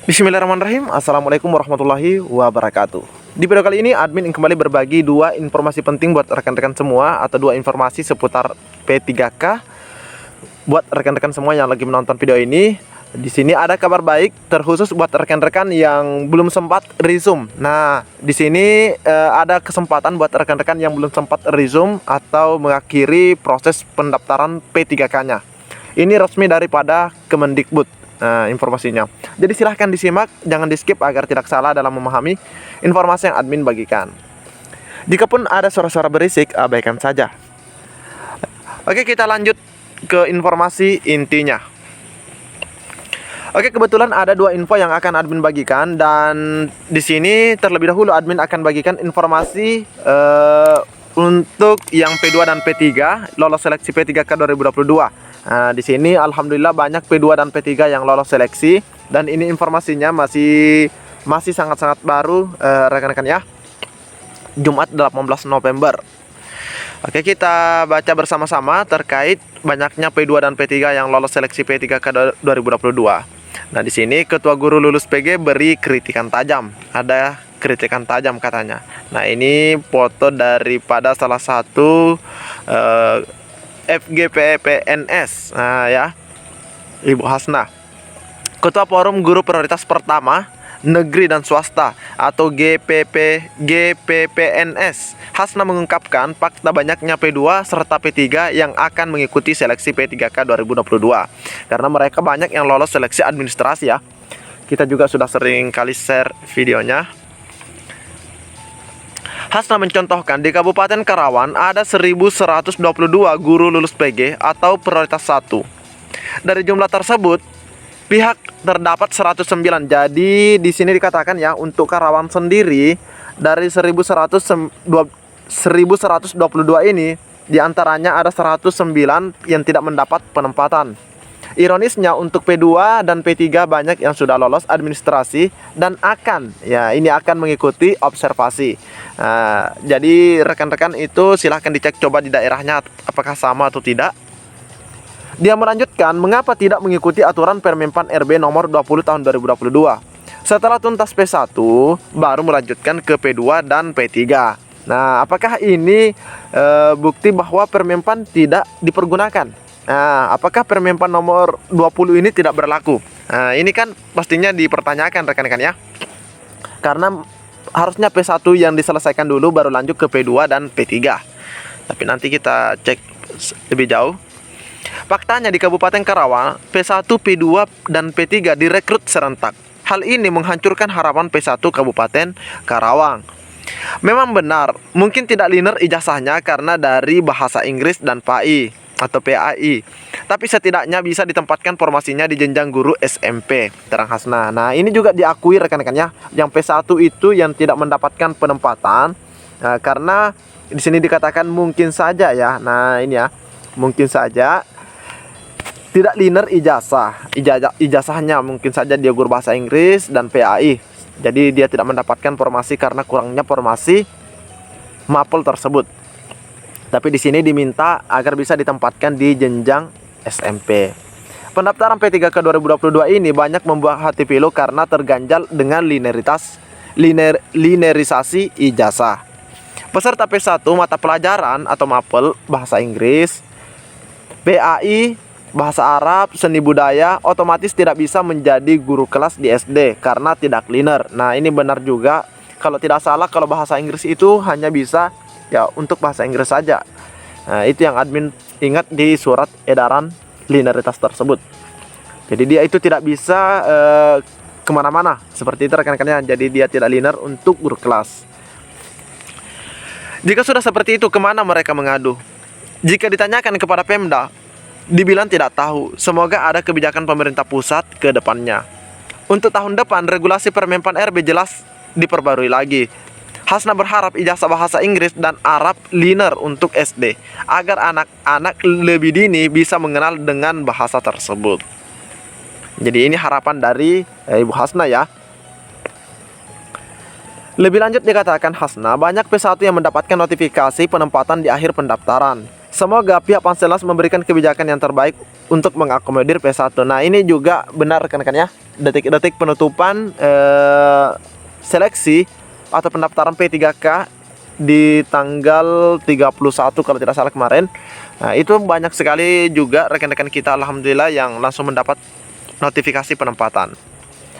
Bismillahirrahmanirrahim. Assalamualaikum warahmatullahi wabarakatuh. Di video kali ini admin kembali berbagi dua informasi penting buat rekan-rekan semua, atau dua informasi seputar P3K buat rekan-rekan semua yang lagi menonton video ini. Di sini ada kabar baik terkhusus buat rekan-rekan yang belum sempat resume. Nah, di sini ada kesempatan buat rekan-rekan yang belum sempat resume atau mengakhiri proses pendaftaran P3K-nya. Ini resmi daripada Kemendikbud. Nah, informasinya. Jadi silahkan disimak, jangan di skip agar tidak salah dalam memahami informasi yang admin bagikan. Jikapun ada suara-suara berisik, abaikan saja. Oke, kita lanjut ke informasi intinya. Oke, kebetulan ada dua info yang akan admin bagikan, dan di sini terlebih dahulu admin akan bagikan informasi untuk yang P2 dan P3 lolos seleksi P3K 2022. Nah, di sini alhamdulillah banyak P2 dan P3 yang lolos seleksi, dan ini informasinya masih sangat-sangat baru rekan-rekan ya. Jumat 18 November. Oke, kita baca bersama-sama terkait banyaknya P2 dan P3 yang lolos seleksi P3K 2022. Nah, di sini Ketua Guru Lulus PG beri kritikan tajam. Ada kritikan tajam katanya. Nah, ini foto daripada salah satu FGPPNS, nah ya, Ibu Hasna, Ketua Forum Guru Prioritas Pertama Negeri dan Swasta atau GPPNS. Hasna mengungkapkan fakta banyaknya P2 serta P3 yang akan mengikuti seleksi P3K 2022 karena mereka banyak yang lolos seleksi administrasi ya. Kita juga sudah sering kali share videonya. Hasna mencontohkan di Kabupaten Karawang ada 1122 guru lulus PG atau prioritas 1. Dari jumlah tersebut, pihak terdapat 109. Jadi di sini dikatakan ya, untuk Karawang sendiri dari 1122 ini diantaranya ada 109 yang tidak mendapat penempatan. Ironisnya untuk P2 dan P3 banyak yang sudah lolos administrasi dan akan mengikuti observasi. Jadi rekan-rekan itu silahkan dicek coba di daerahnya apakah sama atau tidak. Dia melanjutkan mengapa tidak mengikuti aturan Permenpan RB nomor 20 tahun 2022. Setelah tuntas P1 baru melanjutkan ke P2 dan P3. Nah, apakah ini bukti bahwa Permenpan tidak dipergunakan? Nah, apakah Permenpan nomor 20 ini tidak berlaku? Nah, ini kan pastinya dipertanyakan rekan-rekan ya. Karena harusnya P1 yang diselesaikan dulu baru lanjut ke P2 dan P3. Tapi nanti kita cek lebih jauh. Faktanya di Kabupaten Karawang, P1, P2 dan P3 direkrut serentak. Hal ini menghancurkan harapan P1 Kabupaten Karawang. Memang benar, mungkin tidak linear ijazahnya karena dari bahasa Inggris dan PAI atau PAI, tapi setidaknya bisa ditempatkan formasinya di jenjang guru SMP, terang Hasna. Nah, ini juga diakui rekan-rekannya, yang P1 itu yang tidak mendapatkan penempatan karena di sini dikatakan mungkin saja ya. Nah, ini ya, mungkin saja tidak linear ijazahnya, mungkin saja dia guru bahasa Inggris dan PAI. Jadi dia tidak mendapatkan formasi karena kurangnya formasi mapel tersebut. Tapi di sini diminta agar bisa ditempatkan di jenjang SMP. Pendaftaran P3K 2022 ini banyak membuat hati pilu karena terganjal dengan linearisasi ijazah. Peserta P1 mata pelajaran atau mapel bahasa Inggris, PAI bahasa Arab, seni budaya otomatis tidak bisa menjadi guru kelas di SD karena tidak linear. Nah, ini benar juga. Kalau tidak salah, kalau bahasa Inggris itu hanya bisa ya untuk bahasa Inggris saja. Nah, itu yang admin ingat di surat edaran linearitas tersebut. Jadi dia itu tidak bisa kemana-mana seperti itu rekan-rekannya. Jadi dia tidak linear untuk guru kelas. Jika sudah seperti itu, kemana mereka mengadu? Jika ditanyakan kepada Pemda, dibilang tidak tahu. Semoga ada kebijakan pemerintah pusat ke depannya. Untuk tahun depan, regulasi Permenpan RB jelas diperbarui lagi. Hasna berharap ijazah bahasa Inggris dan Arab linear untuk SD agar anak-anak lebih dini bisa mengenal dengan bahasa tersebut. Jadi ini harapan dari Ibu Hasna ya. Lebih lanjut dikatakan Hasna, banyak P1 yang mendapatkan notifikasi penempatan di akhir pendaftaran. Semoga pihak Panselnas memberikan kebijakan yang terbaik untuk mengakomodir P1. Nah, ini juga benar rekan-rekan ya. Detik-detik penutupan seleksi atau pendaftaran P3K di tanggal 31 kalau tidak salah kemarin. Nah, itu banyak sekali juga rekan-rekan kita alhamdulillah yang langsung mendapat notifikasi penempatan.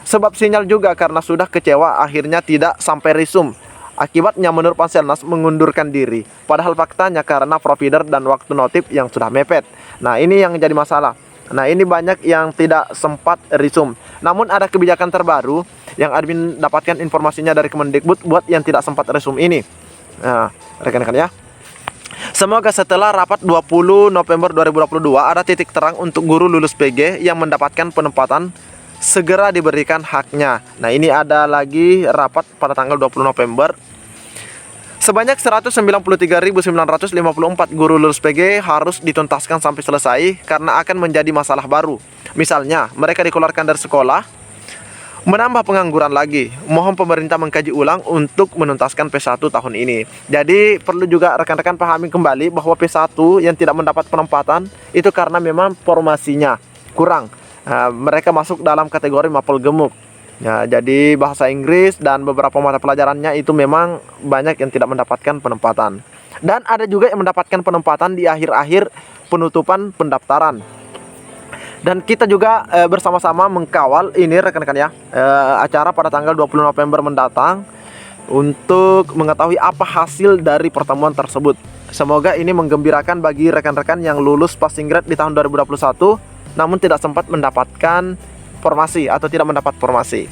Sebab sinyal juga karena sudah kecewa akhirnya tidak sampai resume. Akibatnya menurut Panselnas mengundurkan diri. Padahal faktanya karena provider dan waktu notif yang sudah mepet. Nah, ini yang jadi masalah. Nah, ini banyak yang tidak sempat resume. Namun ada kebijakan terbaru yang admin dapatkan informasinya dari Kemendikbud buat yang tidak sempat resume ini. Nah, rekan-rekan ya. Semoga setelah rapat 20 November 2022 ada titik terang untuk guru lulus PG yang mendapatkan penempatan segera diberikan haknya. Nah, ini ada lagi rapat pada tanggal 20 November. Sebanyak 193.954 guru lulus PG harus dituntaskan sampai selesai karena akan menjadi masalah baru. Misalnya, mereka dikeluarkan dari sekolah, menambah pengangguran lagi. Mohon pemerintah mengkaji ulang untuk menuntaskan P1 tahun ini. Jadi perlu juga rekan-rekan pahami kembali bahwa P1 yang tidak mendapat penempatan itu karena memang formasinya kurang. Mereka masuk dalam kategori mapel gemuk. Ya, jadi bahasa Inggris dan beberapa mata pelajarannya itu memang banyak yang tidak mendapatkan penempatan. Dan ada juga yang mendapatkan penempatan di akhir-akhir penutupan pendaftaran. Dan kita juga bersama-sama mengkawal ini rekan-rekan ya, acara pada tanggal 20 November mendatang untuk mengetahui apa hasil dari pertemuan tersebut. Semoga ini menggembirakan bagi rekan-rekan yang lulus passing grade di tahun 2021 namun tidak sempat mendapatkan formasi atau tidak mendapat formasi.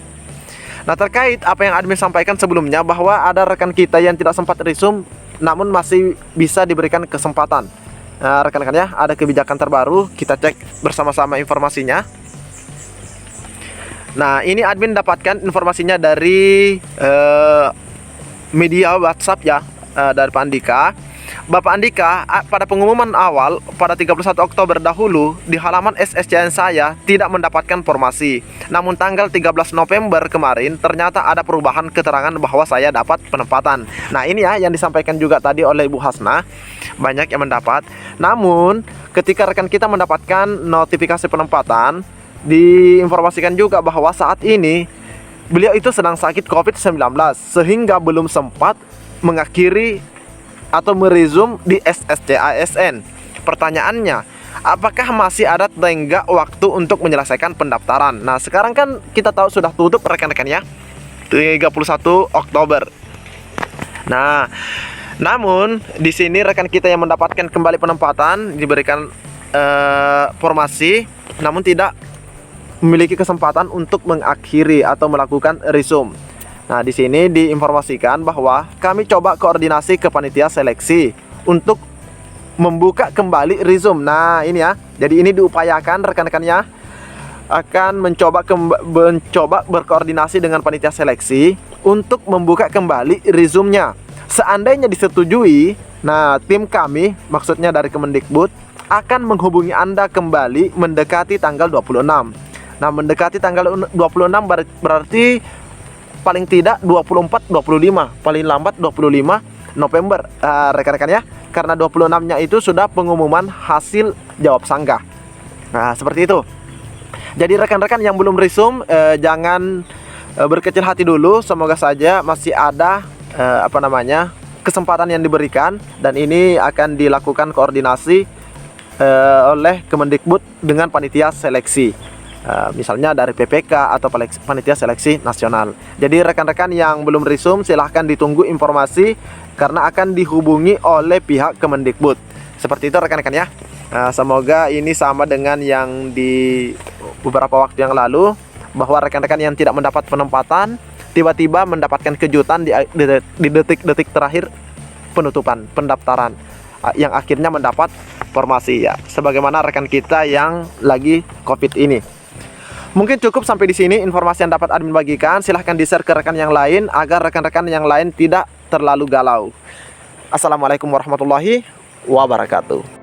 Nah, terkait apa yang admin sampaikan sebelumnya bahwa ada rekan kita yang tidak sempat resume namun masih bisa diberikan kesempatan. Nah, rekan-rekan ya, ada kebijakan terbaru, kita cek bersama-sama informasinya. Nah, ini admin dapatkan informasinya dari media WhatsApp ya, dari Pak Andika. Bapak Andika, pada pengumuman awal pada 31 Oktober dahulu di halaman SSCN saya tidak mendapatkan formasi. Namun tanggal 13 November kemarin ternyata ada perubahan keterangan bahwa saya dapat penempatan. Nah, ini ya yang disampaikan juga tadi oleh Ibu Hasna. Banyak yang mendapat. Namun ketika rekan kita mendapatkan notifikasi penempatan, diinformasikan juga bahwa saat ini beliau itu sedang sakit COVID-19 sehingga belum sempat mengakhiri atau meresume di SSCASN. Pertanyaannya, apakah masih ada tenggat waktu untuk menyelesaikan pendaftaran? Nah, sekarang kan kita tahu sudah tutup rekan-rekan ya, 31 Oktober. Nah, namun di sini rekan kita yang mendapatkan kembali penempatan diberikan formasi, namun tidak memiliki kesempatan untuk mengakhiri atau melakukan resume. Nah, di sini diinformasikan bahwa kami coba koordinasi ke panitia seleksi untuk membuka kembali resume. Nah, ini ya. Jadi ini diupayakan rekan-rekannya akan mencoba berkoordinasi dengan panitia seleksi untuk membuka kembali resume-nya. Seandainya disetujui, nah tim kami, maksudnya dari Kemendikbud, akan menghubungi Anda kembali mendekati tanggal 26. Nah, mendekati tanggal 26 berarti paling tidak 24, 25, paling lambat 25 November rekan-rekan ya. Karena 26-nya itu sudah pengumuman hasil jawab sanggah. Nah, seperti itu. Jadi rekan-rekan yang belum resume jangan berkecil hati dulu. Semoga saja masih ada kesempatan yang diberikan, dan ini akan dilakukan koordinasi oleh Kemendikbud dengan panitia seleksi. Misalnya dari PPK atau panitia seleksi nasional. Jadi rekan-rekan yang belum resume silahkan ditunggu informasi karena akan dihubungi oleh pihak Kemendikbud. Seperti itu rekan-rekan ya. Semoga ini sama dengan yang di beberapa waktu yang lalu, bahwa rekan-rekan yang tidak mendapat penempatan tiba-tiba mendapatkan kejutan di detik-detik terakhir penutupan pendaftaran, yang akhirnya mendapat formasi ya. Sebagaimana rekan kita yang lagi COVID ini. Mungkin cukup sampai di sini informasi yang dapat admin bagikan. Silahkan di-share ke rekan yang lain agar rekan-rekan yang lain tidak terlalu galau. Assalamualaikum warahmatullahi wabarakatuh.